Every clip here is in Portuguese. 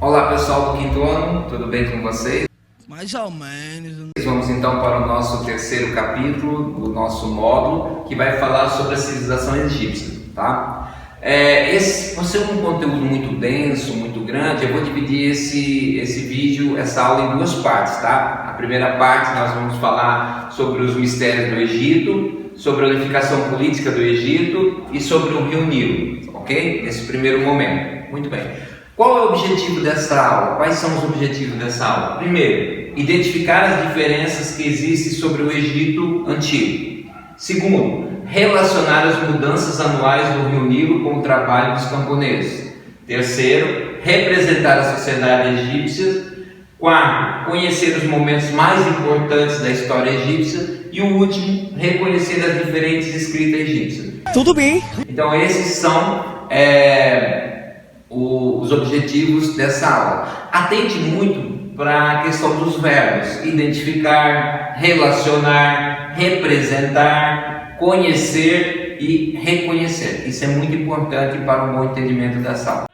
Olá pessoal do quinto ano, tudo bem com vocês? Mais ou menos. Vamos então para o nosso terceiro capítulo do nosso módulo, que vai falar sobre a civilização egípcia, tá? Esse, por ser um conteúdo muito denso, muito grande, eu vou dividir essa aula em duas partes, tá? A primeira parte nós vamos falar sobre os mistérios do Egito, sobre a unificação política do Egito e sobre o Rio Nilo, ok? Nesse primeiro momento. Muito bem. Qual é o objetivo dessa aula? Quais são os objetivos dessa aula? Primeiro, identificar as diferenças que existem sobre o Egito antigo. Segundo, relacionar as mudanças anuais do Rio Nilo com o trabalho dos camponeses. Terceiro, representar a sociedade egípcia. Quarto, conhecer os momentos mais importantes da história egípcia. E o último, reconhecer as diferentes escritas egípcias. Tudo bem. Então esses são os objetivos dessa aula. Atente muito para a questão dos verbos: identificar, relacionar, representar, conhecer e reconhecer. Isso é muito importante para um bom entendimento dessa aula.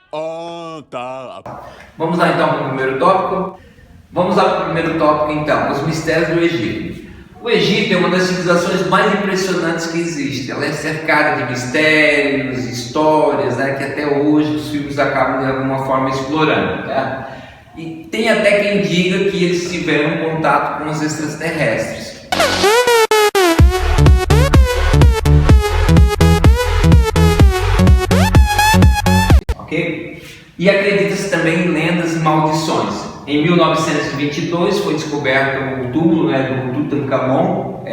Vamos lá então para o primeiro tópico. Então, os mistérios do Egito. O Egito é uma das civilizações mais impressionantes que existe. Ela é cercada de mistérios, histórias, né, que até hoje os filmes acabam de alguma forma explorando. Tá? E tem até quem diga que eles tiveram contato com os extraterrestres. Ok? E acredita-se também em lendas e maldições. Em 1922 foi descoberto o túmulo, do Tutankhamon,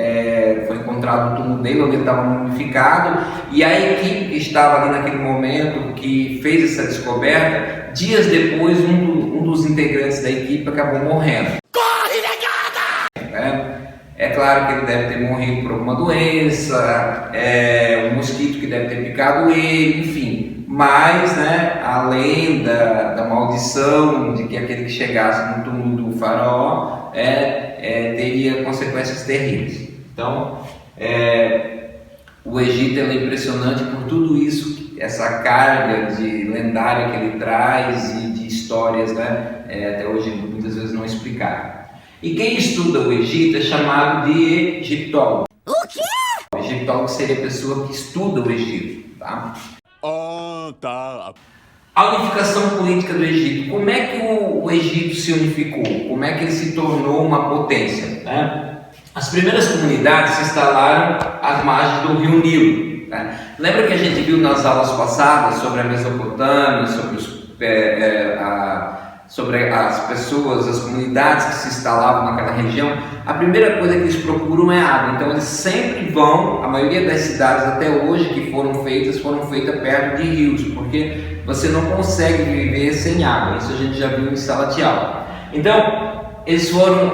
foi encontrado o túmulo dele, onde ele estava mumificado, e a equipe que estava ali naquele momento, que fez essa descoberta, dias depois um dos integrantes da equipe acabou morrendo. Corre, negada! É claro que ele deve ter morrido por alguma doença, um mosquito que deve ter picado ele, enfim. Mas, além da maldição de que aquele que chegasse no túmulo do faraó teria consequências terríveis. Então, o Egito é impressionante por tudo isso, essa carga de lendária que ele traz e de histórias, até hoje muitas vezes não explicadas. E quem estuda o Egito é chamado de egiptólogo. O quê? O egiptólogo seria a pessoa que estuda o Egito, tá? A unificação política do Egito. Como é que o Egito se unificou? Como é que ele se tornou uma potência? As primeiras comunidades se instalaram às margens do Rio Nilo. Lembra que a gente viu nas aulas passadas sobre a Mesopotâmia, sobre as pessoas, as comunidades que se instalavam naquela região? A primeira coisa que eles procuram é água. Então eles sempre vão, a maioria das cidades até hoje que foram feitas perto de rios, porque você não consegue viver sem água. Isso a gente já viu em sala de aula. Então eles foram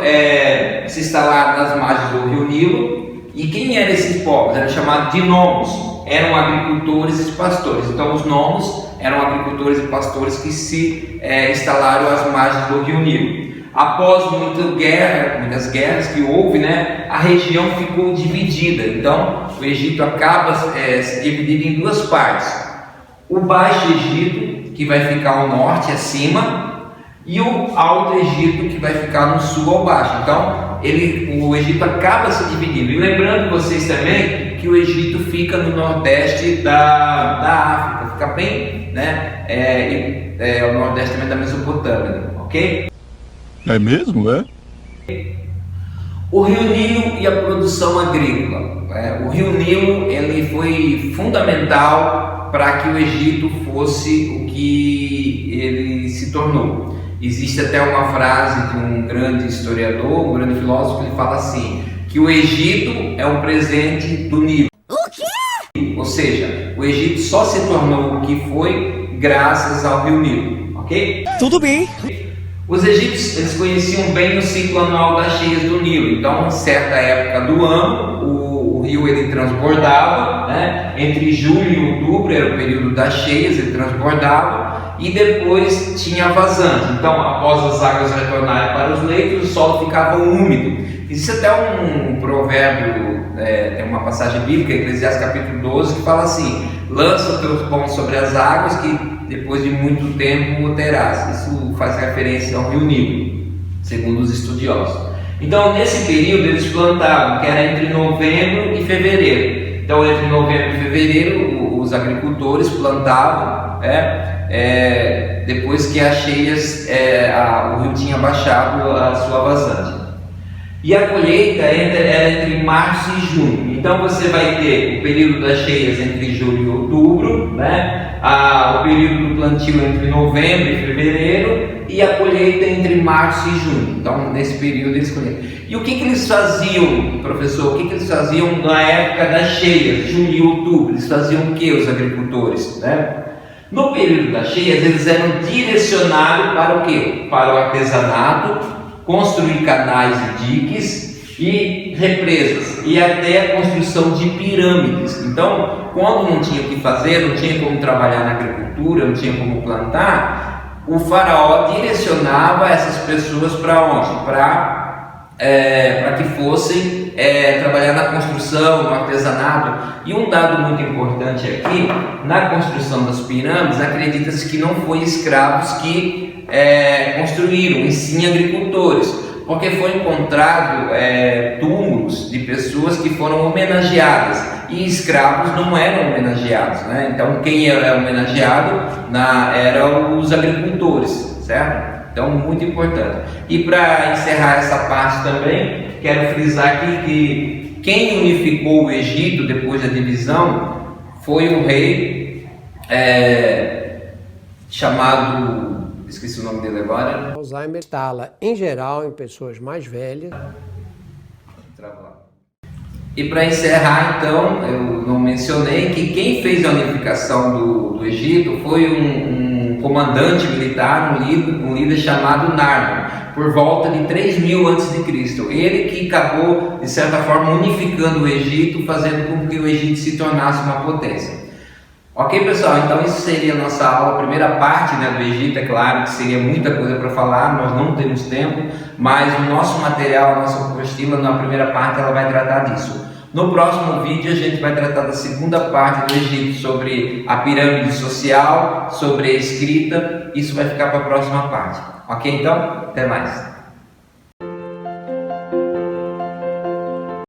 se instalar nas margens do Rio Nilo. E quem eram esses povos? Eram chamados de nomos. Eram agricultores e pastores. Então os nomos eram agricultores e pastores que se instalaram às margens do Rio Nilo. Após muitas guerras que houve, a região ficou dividida. Então o Egito acaba se dividindo em duas partes: o Baixo Egito, que vai ficar ao norte, acima, e o Alto Egito, que vai ficar no sul, ao baixo. Então o Egito acaba se dividindo. E lembrando vocês também que o Egito fica no nordeste da África, fica bem, o nordeste também da Mesopotâmia, ok? É mesmo, O Rio Nilo e a produção agrícola. O Rio Nilo ele foi fundamental para que o Egito fosse o que ele se tornou. Existe até uma frase de um grande historiador, um grande filósofo, que ele fala assim, que o Egito é um presente do Nilo. O quê? Ou seja, o Egito só se tornou o que foi graças ao Rio Nilo, ok? Tudo bem. Os egípcios eles conheciam bem o ciclo anual das cheias do Nilo. Então, em certa época do ano, o rio ele transbordava, entre julho e outubro era o período das cheias, ele transbordava, e depois tinha vazante. Então, após as águas retornarem para os leitos, o solo ficava úmido. Existe até um provérbio, tem uma passagem bíblica, Eclesiastes capítulo 12, que fala assim: lança o teu pão sobre as águas, que depois de muito tempo o terás. Isso faz referência ao rio Nilo, segundo os estudiosos. Então, nesse período eles plantavam, que era entre novembro e fevereiro. Então, entre novembro e fevereiro, os agricultores plantavam, depois que as cheias, o rio tinha baixado a sua vazante. E a colheita era entre março e junho. Então, você vai ter o período das cheias entre julho e outubro, o período do plantio entre novembro e fevereiro, e a colheita entre março e junho. Então, nesse período eles colheram. E o que eles faziam, professor? O que eles faziam na época das cheias, julho e outubro? Eles faziam o que, os agricultores? No período das cheias, eles eram direcionados para o quê? Para o artesanato, construir canais e diques e represas, e até a construção de pirâmides. Então, quando não tinha o que fazer, não tinha como trabalhar na agricultura, não tinha como plantar, o faraó direcionava essas pessoas para onde? Para que fossem trabalhar na construção, no artesanato. E um dado muito importante aqui, na construção das pirâmides, acredita-se que não foi escravos que construíram, e sim agricultores, porque foi encontrado túmulos de pessoas que foram homenageadas, e escravos não eram homenageados, Então quem era homenageado eram os agricultores, certo? Então, muito importante. E para encerrar essa parte também, quero frisar aqui que quem unificou o Egito depois da divisão foi um rei chamado, esqueci o nome dele agora. Alzheimer instala, em geral, em pessoas mais velhas. E para encerrar, então, eu não mencionei que quem fez a unificação do Egito foi um comandante militar, um líder chamado Narmer, por volta de 3000 a.C. Ele que acabou, de certa forma, unificando o Egito, fazendo com que o Egito se tornasse uma potência. Ok, pessoal? Então isso seria a nossa aula, a primeira parte do Egito. É claro que seria muita coisa para falar, nós não temos tempo, mas o nosso material, a nossa apostila, na primeira parte, ela vai tratar disso. No próximo vídeo a gente vai tratar da segunda parte do Egito, sobre a pirâmide social, sobre a escrita. Isso vai ficar para a próxima parte. Ok, então? Até mais!